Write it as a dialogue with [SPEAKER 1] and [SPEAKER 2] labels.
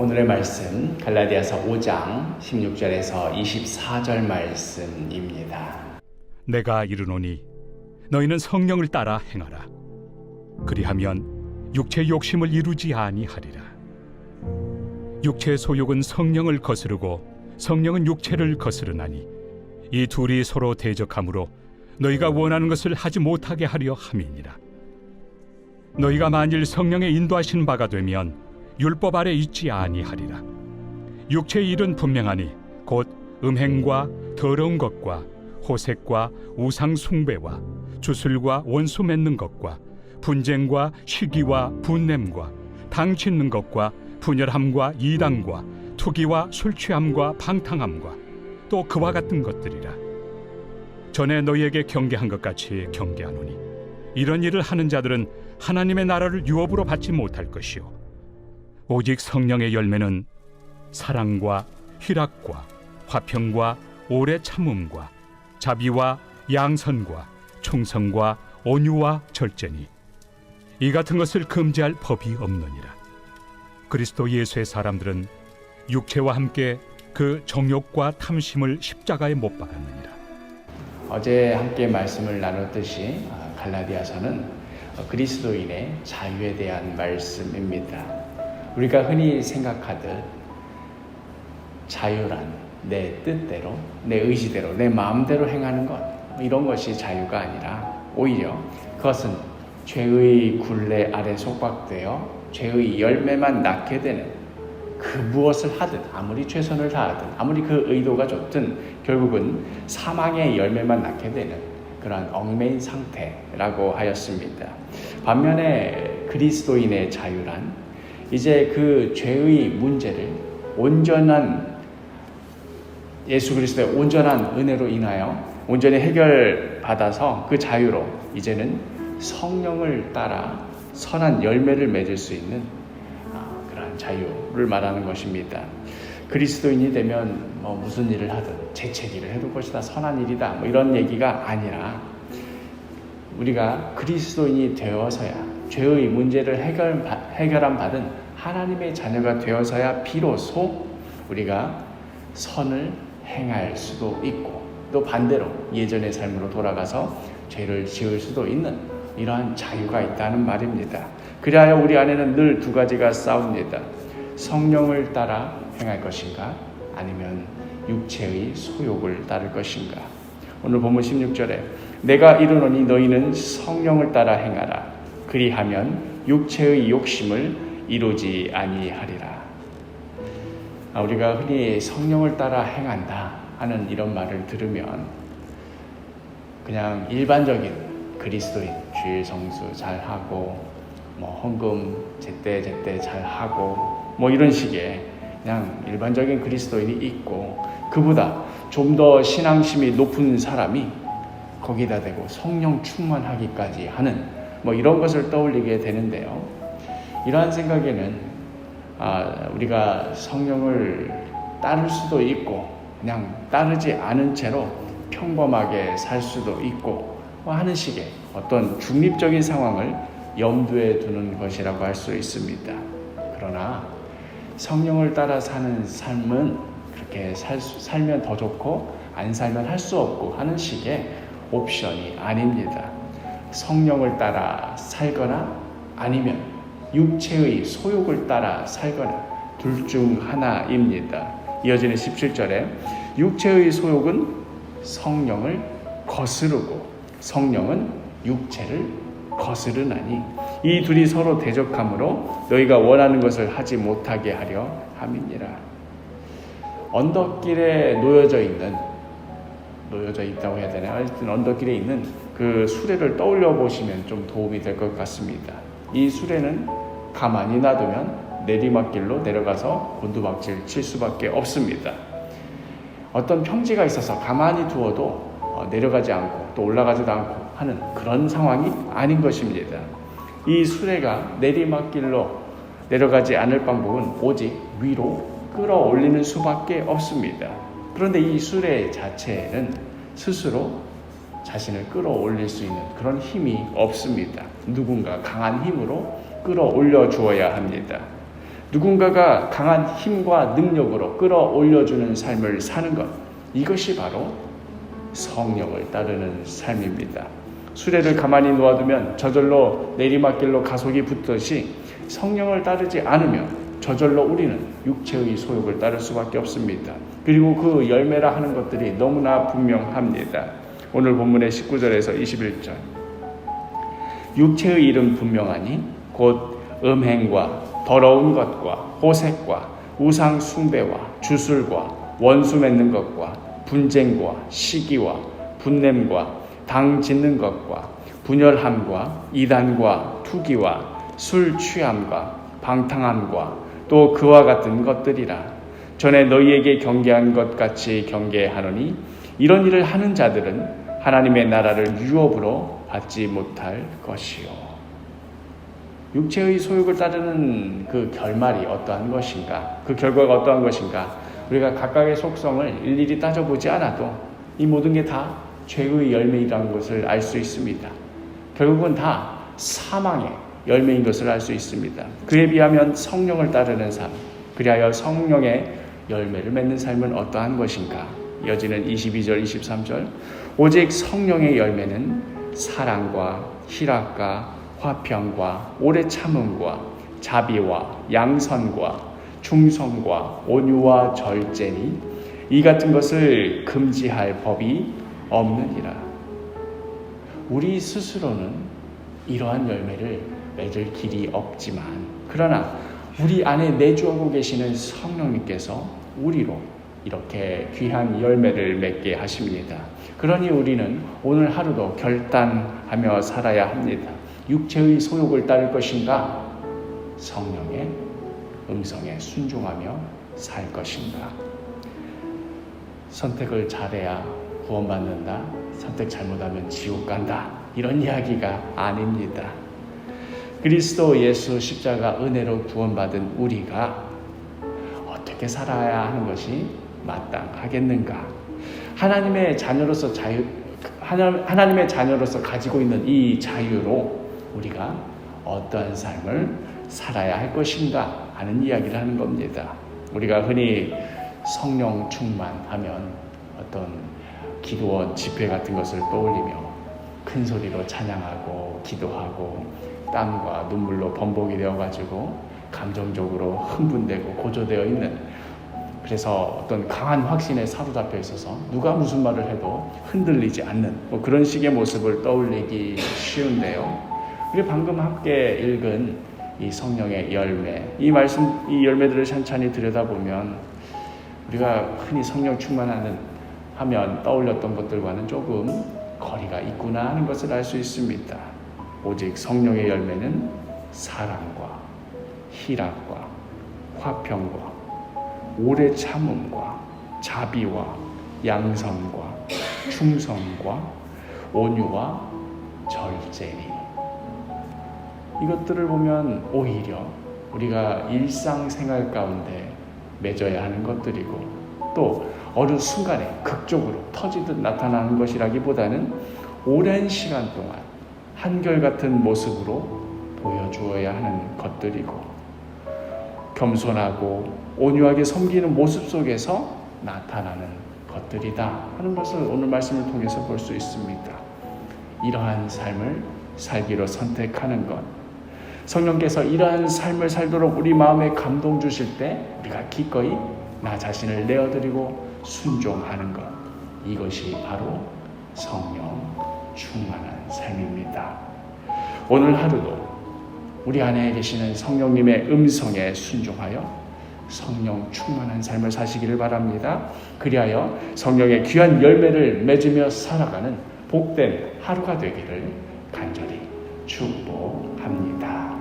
[SPEAKER 1] 오늘의 말씀 갈라디아서 5장 16절에서 24절 말씀입니다.
[SPEAKER 2] 내가 이르노니 너희는 성령을 따라 행하라. 그리하면 육체의 욕심을 이루지 아니하리라. 육체의 소욕은 성령을 거스르고 성령은 육체를 거스르나니 이 둘이 서로 대적하므로 너희가 원하는 것을 하지 못하게 하려 함이니라. 너희가 만일 성령의 인도하신 바가 되면 율법 아래 있지 아니하리라. 육체의 일은 분명하니 곧 음행과 더러운 것과 호색과 우상 숭배와 주술과 원수 맺는 것과 분쟁과 시기와 분냄과 당 짓는 것과 분열함과 이단과 투기와 술취함과 방탕함과 또 그와 같은 것들이라. 전에 너희에게 경계한 것 같이 경계하노니 이런 일을 하는 자들은 하나님의 나라를 유업으로 받지 못할 것이요 오직 성령의 열매는 사랑과 희락과 화평과 오래 참음과 자비와 양선과 충성과 온유와 절제니 이 같은 것을 금지할 법이 없느니라. 그리스도 예수의 사람들은 육체와 함께 그 정욕과 탐심을 십자가에 못 박았느니라.
[SPEAKER 1] 어제 함께 말씀을 나눴듯이 갈라디아서는 그리스도인의 자유에 대한 말씀입니다. 우리가 흔히 생각하듯 자유란 내 뜻대로, 내 의지대로, 내 마음대로 행하는 것, 이런 것이 자유가 아니라 오히려 그것은 죄의 굴레 아래 속박되어 죄의 열매만 낳게 되는, 그 무엇을 하든 아무리 최선을 다하든 아무리 그 의도가 좋든 결국은 사망의 열매만 낳게 되는 그러한 얽매인 상태라고 하였습니다. 반면에 그리스도인의 자유란 이제 그 죄의 문제를 온전한 예수 그리스도의 온전한 은혜로 인하여 온전히 해결받아서 그 자유로 이제는 성령을 따라 선한 열매를 맺을 수 있는 그러한 자유를 말하는 것입니다. 그리스도인이 되면 무슨 일을 하든 재채기를 해둘 것이다, 선한 일이다, 이런 얘기가 아니라 우리가 그리스도인이 되어서야 죄의 문제를 해결함 받은 하나님의 자녀가 되어서야 비로소 우리가 선을 행할 수도 있고 또 반대로 예전의 삶으로 돌아가서 죄를 지을 수도 있는 이러한 자유가 있다는 말입니다. 그리하여 우리 안에는 늘 두 가지가 싸웁니다. 성령을 따라 행할 것인가, 아니면 육체의 소욕을 따를 것인가. 오늘 본문 16절에 내가 이르노니 너희는 성령을 따라 행하라. 그리하면 육체의 욕심을 이루지 아니하리라. 우리가 흔히 성령을 따라 행한다 하는 이런 말을 들으면 그냥 일반적인 그리스도인, 주일 성수 잘하고 헌금 제때 잘하고 이런 식의 그냥 일반적인 그리스도인이 있고, 그보다 좀 더 신앙심이 높은 사람이 거기다 대고 성령 충만하기까지 하는 이런 것을 떠올리게 되는데요. 이러한 생각에는 우리가 성령을 따를 수도 있고 그냥 따르지 않은 채로 평범하게 살 수도 있고 하는 식의 어떤 중립적인 상황을 염두에 두는 것이라고 할 수 있습니다. 그러나 성령을 따라 사는 삶은 그렇게 살면 더 좋고 안 살면 할 수 없고 하는 식의 옵션이 아닙니다. 성령을 따라 살거나 아니면 육체의 소욕을 따라 살거나 둘 중 하나입니다. 이어지는 17절에 육체의 소욕은 성령을 거스르고 성령은 육체를 거스르나니 이 둘이 서로 대적하므로 너희가 원하는 것을 하지 못하게 하려 함이니라. 언덕길에 놓여져 있다고 해야 되나? 하여튼 언덕길에 있는 그 수레를 떠올려 보시면 좀 도움이 될 것 같습니다. 이 수레는 가만히 놔두면 내리막길로 내려가서 곤두박질 칠 수밖에 없습니다. 어떤 평지가 있어서 가만히 두어도 내려가지 않고 또 올라가지도 않고 하는 그런 상황이 아닌 것입니다. 이 수레가 내리막길로 내려가지 않을 방법은 오직 위로 끌어올리는 수밖에 없습니다. 그런데 이 수레 자체는 스스로 자신을 끌어올릴 수 있는 그런 힘이 없습니다. 누군가 강한 힘으로 끌어올려 주어야 합니다. 누군가가 강한 힘과 능력으로 끌어올려주는 삶을 사는 것, 이것이 바로 성령을 따르는 삶입니다. 수레를 가만히 놓아두면 저절로 내리막길로 가속이 붙듯이 성령을 따르지 않으면 저절로 우리는 육체의 소욕을 따를 수밖에 없습니다. 그리고 그 열매라 하는 것들이 너무나 분명합니다. 오늘 본문의 19절에서 21절, 육체의 일은 분명하니 곧 음행과 더러운 것과 호색과 우상 숭배와 주술과 원수 맺는 것과 분쟁과 시기와 분냄과 당 짓는 것과 분열함과 이단과 투기와 술 취함과 방탕함과 또 그와 같은 것들이라. 전에 너희에게 경계한 것 같이 경계하노니 이런 일을 하는 자들은 하나님의 나라를 유업으로 받지 못할 것이요. 육체의 소욕을 따르는 그 결말이 어떠한 것인가, 그 결과가 어떠한 것인가, 우리가 각각의 속성을 일일이 따져보지 않아도 이 모든 게 다 죄의 열매이라는 것을 알 수 있습니다. 결국은 다 사망의 열매인 것을 알 수 있습니다. 그에 비하면 성령을 따르는 삶, 그리하여 성령의 열매를 맺는 삶은 어떠한 것인가? 이어지는 22절, 23절, 오직 성령의 열매는 사랑과 희락과 화평과 오래 참음과 자비와 양선과 충성과 온유와 절제니 이 같은 것을 금지할 법이 없느니라. 우리 스스로는 이러한 열매를 맺을 길이 없지만, 그러나 우리 안에 내주하고 계시는 성령님께서 우리로 이렇게 귀한 열매를 맺게 하십니다. 그러니 우리는 오늘 하루도 결단하며 살아야 합니다. 육체의 소욕을 따를 것인가, 성령의 음성에 순종하며 살 것인가. 선택을 잘해야 구원받는다, 선택 잘못하면 지옥 간다, 이런 이야기가 아닙니다. 그리스도 예수 십자가 은혜로 구원받은 우리가 어떻게 살아야 하는 것이 마땅하겠는가? 하나님의 자녀로서 가지고 있는 이 자유로 우리가 어떠한 삶을 살아야 할 것인가 하는 이야기를 하는 겁니다. 우리가 흔히 성령 충만하면 어떤 기도원 집회 같은 것을 떠올리며 큰 소리로 찬양하고 기도하고 땀과 눈물로 범벅이 되어가지고 감정적으로 흥분되고 고조되어 있는, 그래서 어떤 강한 확신에 사로잡혀 있어서 누가 무슨 말을 해도 흔들리지 않는 그런 식의 모습을 떠올리기 쉬운데요. 우리 방금 함께 읽은 이 성령의 열매, 이 열매들을 찬찬히 들여다보면 우리가 흔히 성령 충만하면 떠올렸던 것들과는 조금 거리가 있구나 하는 것을 알 수 있습니다. 오직 성령의 열매는 사랑과 희락과 화평과 오래 참음과 자비와 양선과 충성과 온유와 절제니. 이것들을 보면 오히려 우리가 일상생활 가운데 맺어야 하는 것들이고, 또 어느 순간에 극적으로 터지듯 나타나는 것이라기보다는 오랜 시간 동안 한결같은 모습으로 보여주어야 하는 것들이고, 겸손하고 온유하게 섬기는 모습 속에서 나타나는 것들이다 하는 것을 오늘 말씀을 통해서 볼 수 있습니다. 이러한 삶을 살기로 선택하는 것, 성령께서 이러한 삶을 살도록 우리 마음에 감동 주실 때 우리가 기꺼이 나 자신을 내어드리고 순종하는 것, 이것이 바로 성령 충만한 삶입니다. 오늘 하루도 우리 안에 계시는 성령님의 음성에 순종하여 성령 충만한 삶을 사시기를 바랍니다. 그리하여 성령의 귀한 열매를 맺으며 살아가는 복된 하루가 되기를 간절히 축복합니다.